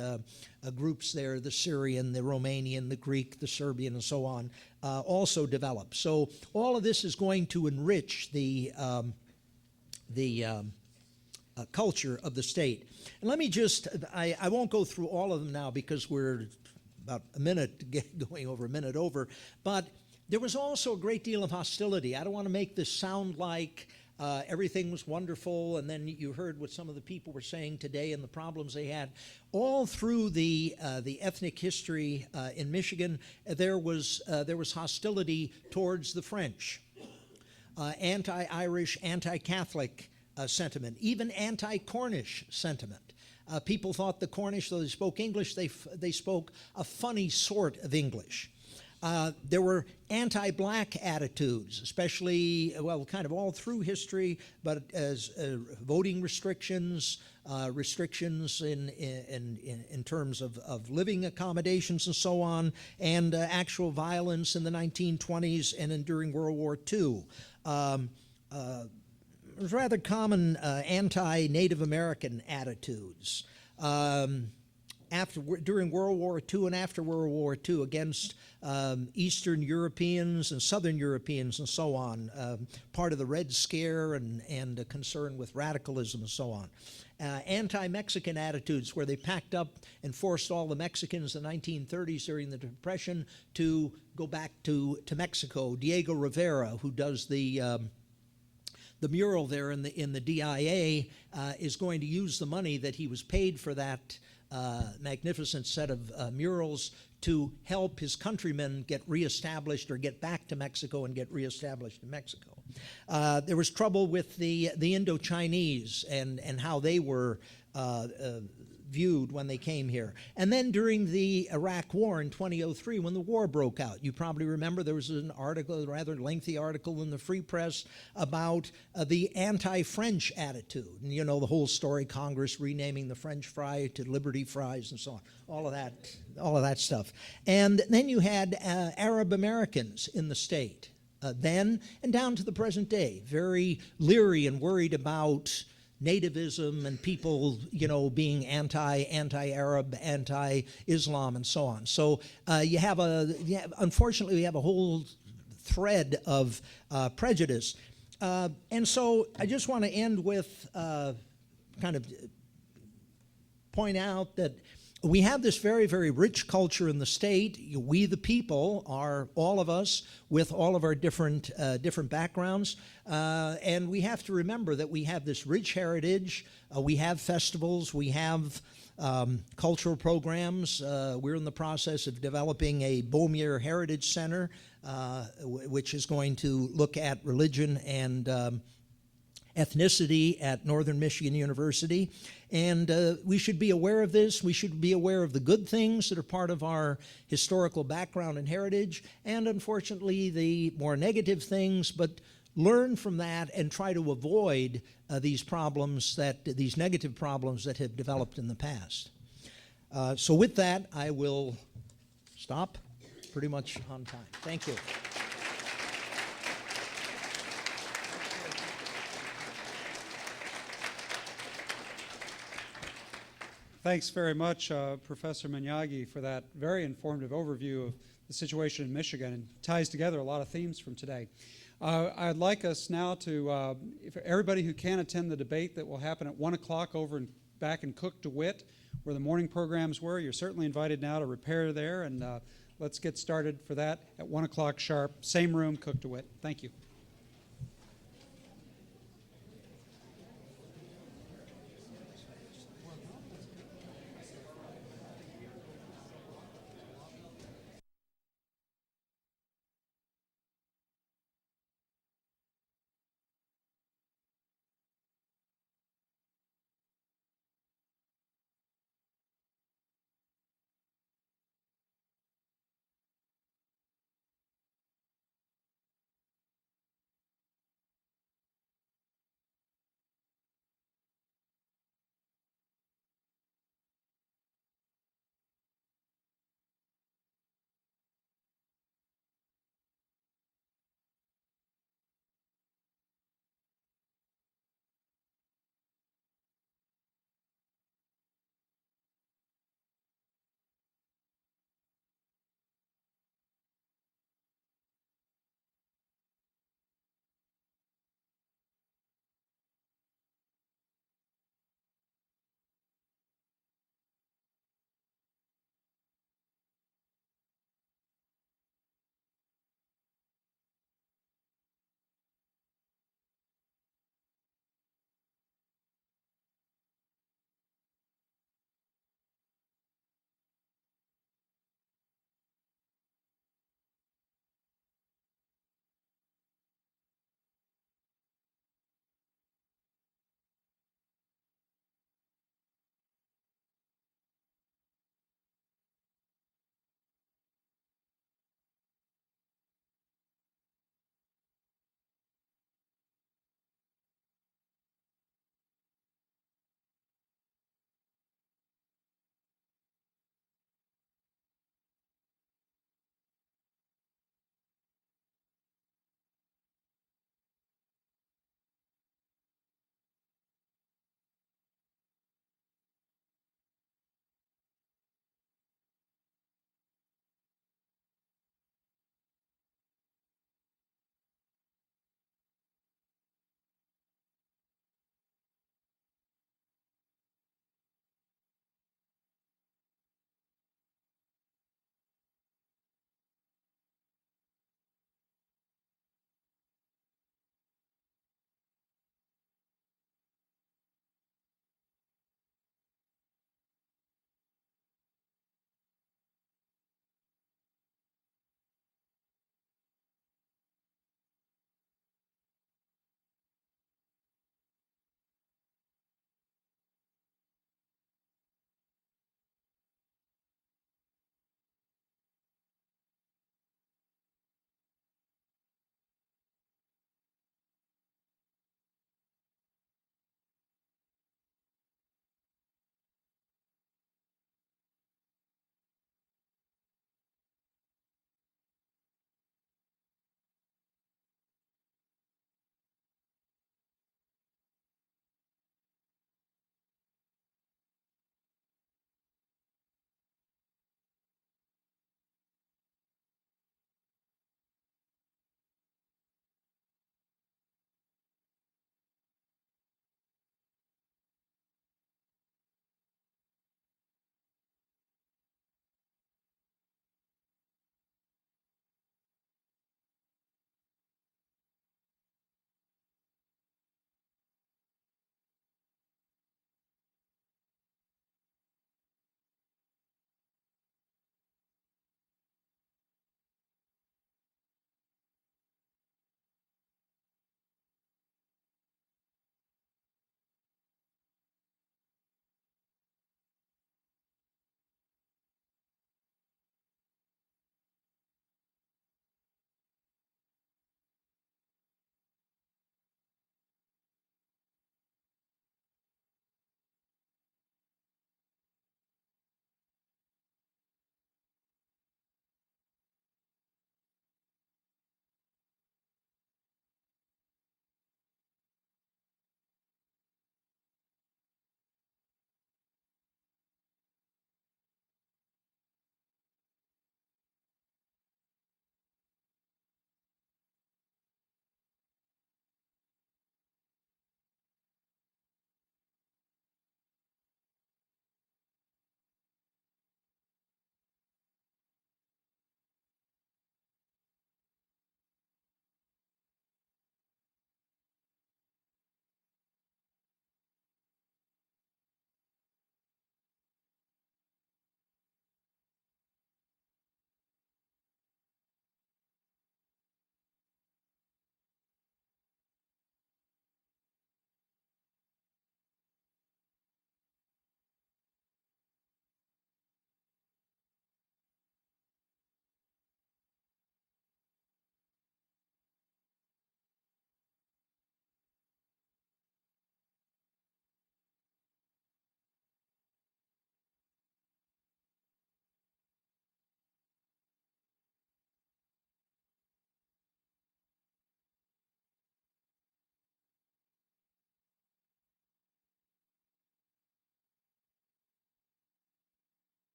groups there, the Syrian, the Romanian, the Greek, the Serbian, and so on, also develop. So all of this is going to enrich the culture of the state. And let me just, I won't go through all of them now because we're about going over a minute over, but there was also a great deal of hostility. I don't want to make this sound like Everything was wonderful, and then you heard what some of the people were saying today and the problems they had. All through the ethnic history in Michigan, there was hostility towards the French, anti-Irish, anti-Catholic sentiment, even anti-Cornish sentiment. People thought the Cornish, though they spoke English, they spoke a funny sort of English. There were anti-black attitudes, especially, well, kind of all through history, but as voting restrictions, restrictions in terms of living accommodations and so on, and actual violence in the 1920s and during World War II. It was rather common anti-Native American attitudes. During World War II and after World War II against Eastern Europeans and Southern Europeans and so on, part of the Red Scare and a concern with radicalism and so on. Anti-Mexican attitudes where they packed up and forced all the Mexicans in the 1930s during the Depression to go back to Mexico. Diego Rivera, who does the mural there in the DIA, is going to use the money that he was paid for that magnificent set of murals to help his countrymen get reestablished or get back to Mexico and get reestablished in Mexico. There was trouble with the Indo-Chinese and how they were viewed when they came here. And then during the Iraq War in 2003, when the war broke out, you probably remember there was an article, a rather lengthy article in the Free Press about the anti-French attitude. And you know the whole story, Congress renaming the French fry to Liberty fries and so on, all of that stuff. And then you had Arab Americans in the state then and down to the present day, very leery and worried about nativism and people, being anti-Arab, anti-Islam, and so on. So unfortunately, we have a whole thread of prejudice. And so I just want to end with kind of point out that we have this very, very rich culture in the state. We, the people, are all of us with all of our different backgrounds. And we have to remember that we have this rich heritage. We have festivals. We have cultural programs. We're in the process of developing a Beaumier Heritage Center, which is going to look at religion and ethnicity at Northern Michigan University. And we should be aware of this. We should be aware of the good things that are part of our historical background and heritage, and unfortunately the more negative things, but learn from that and try to avoid these negative problems that have developed in the past. So with that, I will stop pretty much on time. Thank you.
Thanks very much, Professor Manyagi, for that very informative overview of the situation in Michigan, and ties together a lot of themes from today. I'd like us now to, if everybody who can attend the debate that will happen at 1 o'clock over and back in Cook DeWitt, where the morning programs were, you're certainly invited now to repair there, and let's get started for that at 1 o'clock sharp, same room, Cook DeWitt. Thank you.